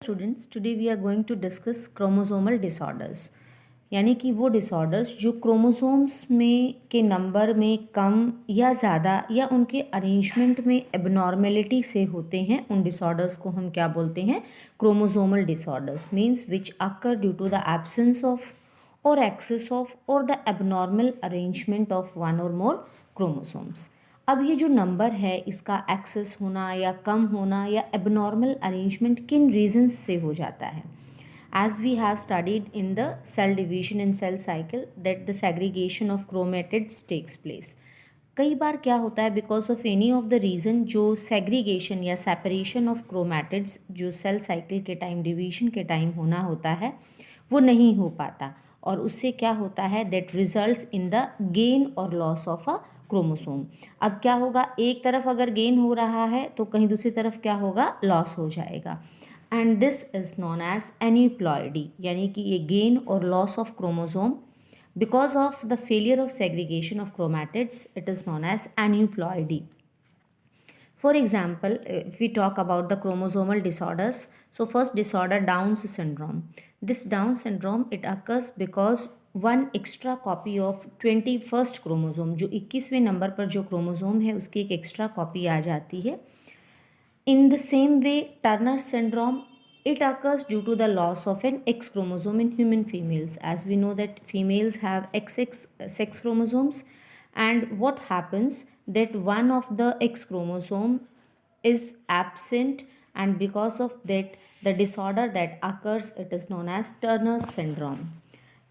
Students, today we are going to discuss chromosomal disorders, यानी कि वो डिसऑर्डर्स जो क्रोमोसोम्स में के नंबर में कम या ज़्यादा या उनके अरेंजमेंट में एबनॉर्मेलिटी से होते हैं। उन डिसऑर्डर्स को हम क्या बोलते हैं? Chromosomal disorders means which occur due to the absence of और एक्सेस ऑफ और the abnormal arrangement of one और मोर क्रोमोसोम्स। अब ये जो नंबर है इसका एक्सेस होना या कम होना या एबनॉर्मल अरेंजमेंट किन रीजंस से हो जाता है? As we have studied in the cell division and cell cycle that the segregation of chromatids takes place. कई बार क्या होता है, because of any of the reason जो सेग्रीगेशन या सेपरेशन ऑफ क्रोमैटिड्स जो सेल साइकिल के टाइम डिवीजन के time होना होता है वो नहीं हो पाता, और उससे क्या होता है that results in the gain और लॉस ऑफ अ क्रोमोसोम। अब क्या होगा, एक तरफ अगर गेन हो रहा है तो कहीं दूसरी तरफ क्या होगा, लॉस हो जाएगा। And this is known as aneuploidy, यानी कि ये गेन और loss of chromosome because of the failure of segregation of chromatids, it is known as aneuploidy. For example, if we talk about the chromosomal disorders, so first disorder, Down's syndrome. This Down syndrome, it occurs because one extra copy of 21st chromosome, जो 21वें number पर जो chromosome है उसकी एक extra copy आ जाती है। In the same way, Turner syndrome, it occurs due to the loss of an X chromosome in human females. As we know that females have XX sex chromosomes, and what happens that one of the X chromosome is absent, and because of that the disorder that occurs, it is known as Turner syndrome.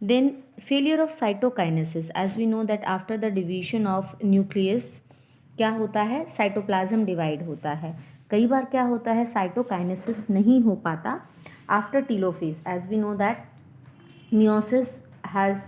Then failure of cytokinesis, as we know that after the division of nucleus क्या होता है, cytoplasm divide होता है। कई बार क्या होता है, cytokinesis नहीं हो पाता after telophase. As we know that meiosis has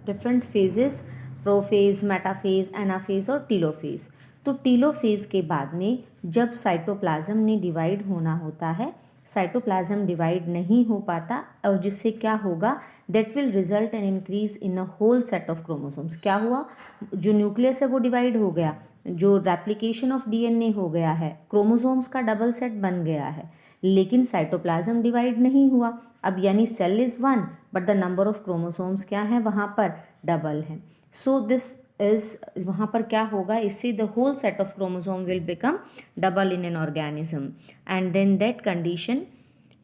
different phases, prophase, metaphase, anaphase और टीलोफेज। तो टीलोफेज के बाद में जब साइटोप्लाज्म ने डिवाइड होना होता है, साइटोप्लाज्म डिवाइड नहीं हो पाता, और जिससे क्या होगा, that will result an increase in a whole set of chromosomes. क्या हुआ, जो न्यूक्लियस है वो डिवाइड हो गया, जो रेप्लिकेशन ऑफ डीएनए हो गया है, क्रोमोसोम्स का डबल सेट बन गया है, लेकिन साइटोप्लाज्म डिवाइड नहीं हुआ। अब यानी cell is one but the number of chromosomes क्या है, वहाँ पर डबल है। सो दिस इज, वहाँ पर क्या होगा, इससे the whole set of chromosome will become double in an organism, and then that condition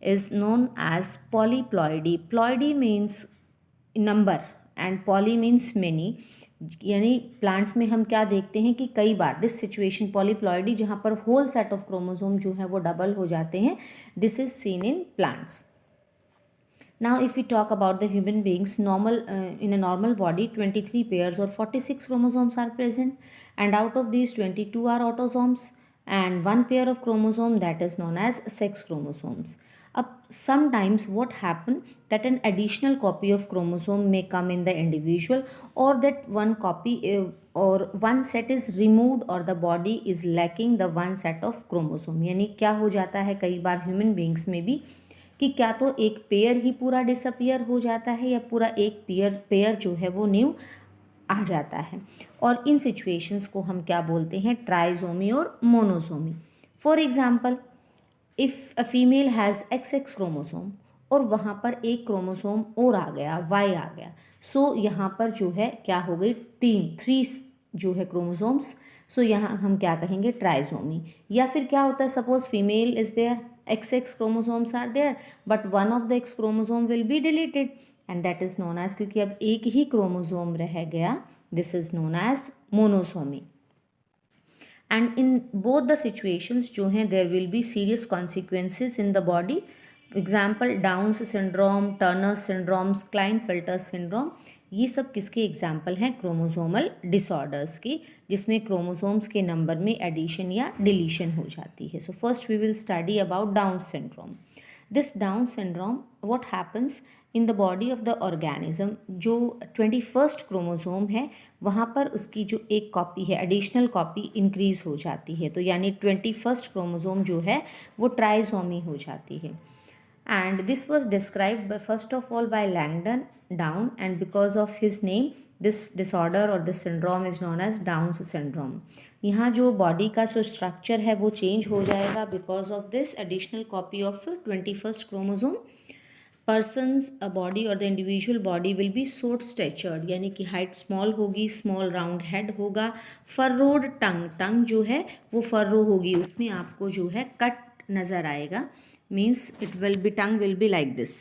is known as polyploidy. Ploidy means number and poly means many, यानी प्लांट्स में हम क्या देखते हैं कि कई बार दिस सिचुएशन पॉलीप्लॉइडी, जहाँ पर होल सेट ऑफ क्रोमोसोम जो है वो डबल हो जाते हैं, this is seen in plants. Now, if we talk about the human beings, in a normal body, 23 pairs or 46 chromosomes are present, and out of these 22 are autosomes, and one pair of chromosome that is known as sex chromosomes. Sometimes what happen that an additional copy of chromosome may come in the individual, or that one copy or one set is removed, or the body is lacking the one set of chromosome. यानी क्या हो जाता है कई बार human beings में भी कि क्या तो एक पेयर ही पूरा डिसअपियर हो जाता है, या पूरा एक पेयर जो है वो न्यू आ जाता है, और इन सिचुएशंस को हम क्या बोलते हैं, ट्राइजोमी और monosomy. For example, if a female has XX chromosome और वहाँ पर एक क्रोमोसोम और आ गया, Y आ गया, सो यहाँ पर जो है क्या हो गई, थ्री जो है क्रोमोसोम्स, सो यहाँ हम क्या कहेंगे, ट्राइजोमी. या फिर क्या होता है, suppose female is there, XX chromosomes are there but one of the X chromosome will be deleted, and that is known as, क्योंकि अब एक ही क्रोमोसोम रह गया, this is known as monosomy. And in both the situations जो हैं there will be serious consequences in the body. Example, Down's syndrome, Turner syndrome, Klinefelter syndrome, ये सब किसके एग्जाम्पल हैं, क्रोमोसोमल डिसऑर्डर्स की, जिसमें क्रोमोसोम्स के नंबर में एडिशन या डिलीशन हो जाती है. So first we will study about Down syndrome. This Down syndrome, what happens in the body of the organism, जो 21st क्रोमोसोम है वहाँ पर उसकी जो एक कॉपी है, एडिशनल कॉपी इंक्रीज हो जाती है, तो यानी 21st क्रोमोसोम जो है वो ट्राइसोमी हो जाती है. And this was described by, first of all, by Langdon Down, and because of his name this disorder और this syndrome is known as Down's syndrome. यहाँ जो बॉडी का जो स्ट्रक्चर है वो चेंज हो जाएगा because of this additional copy of 21st chromosome. Person's body और the individual body will be short statured, यानी कि हाइट स्मॉल होगी, स्मॉल राउंड हेड होगा, फर्रोड टंग, टंग जो है वो फर्रो होगी, उसमें आपको जो है कट नज़र आएगा, means it will be tongue will be like this.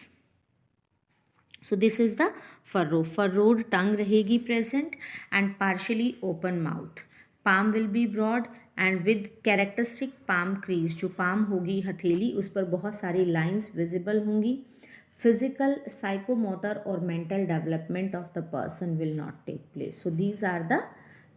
So this is the furrow, furrowed tongue रहेगी present and partially open mouth. Palm will be broad and with characteristic palm crease, जो palm होगी हथेली उस पर बहुत सारी lines visible होंगी। Physical, psychomotor or mental development of the person will not take place. So these are the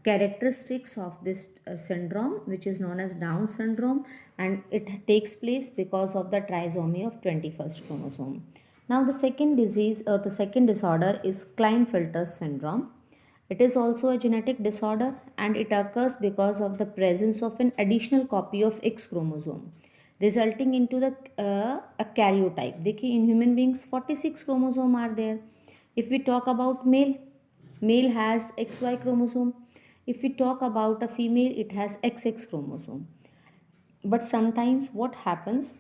characteristics of this syndrome, which is known as Down syndrome, and it takes place because of the trisomy of 21st chromosome. Now the second disease or the second disorder is Klinefelter syndrome. It is also a genetic disorder and it occurs because of the presence of an additional copy of X chromosome, resulting into the a karyotype. देखिए in human beings 46 chromosome are there. If we talk about male, male has XY chromosome. If we talk about a female, it has XX chromosome. But sometimes what happens,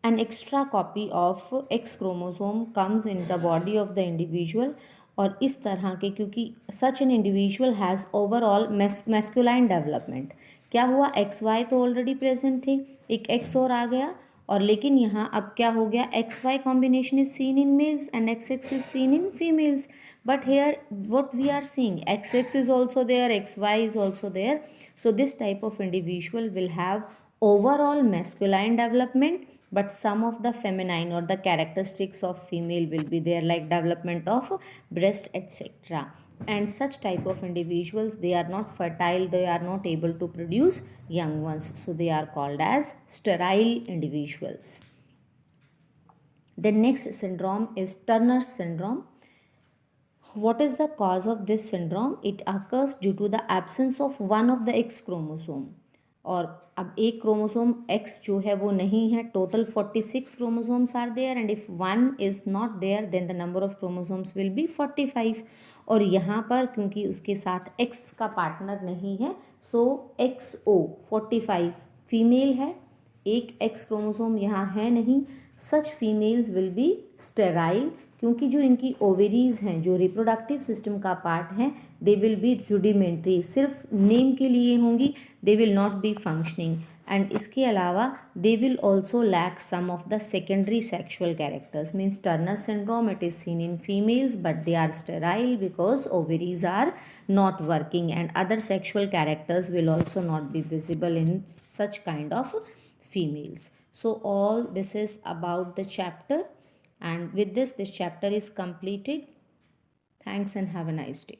an extra copy of X chromosome comes in the body of the individual, और इस तरह के क्योंकि such an individual has overall masculine development, क्या हुआ, x Y तो already present थे, एक एक्स और आ गया, और लेकिन यहाँ अब क्या हो गया, X Y combination is seen in males and X X is seen in females, but here what we are seeing, xx is also there, xy is also there. So this type of individual will have overall masculine development, but some of the feminine or the characteristics of female will be there, like development of breast, etc. And such type of individuals, they are not fertile, they are not able to produce young ones, so they are called as sterile individuals. The next syndrome is Turner's syndrome. What is the cause of this syndrome? It occurs due to the absence of one of the X chromosome. और अब एक chromosome X जो है वो नहीं है, total 46 chromosomes are there and if one is not there then the number of chromosomes will be 45। और यहाँ पर क्योंकि उसके साथ X का पार्टनर नहीं है, सो XO 45 फीमेल है, एक X क्रोमोसोम यहाँ है नहीं, सच फीमेल्स विल बी स्टेराइल, क्योंकि जो इनकी ओवेरीज हैं, जो रिप्रोडक्टिव सिस्टम का पार्ट हैं, दे विल बी रूडिमेंट्री, सिर्फ नेम के लिए होंगी, they will not be functioning, and इसके अलावा they will also lack some of the secondary sexual characters, means Turner syndrome it is seen in females but they are sterile because ovaries are not working, and other sexual characters will also not be visible in such kind of females. So all this is about the chapter, and with this chapter is completed. Thanks and have a nice day.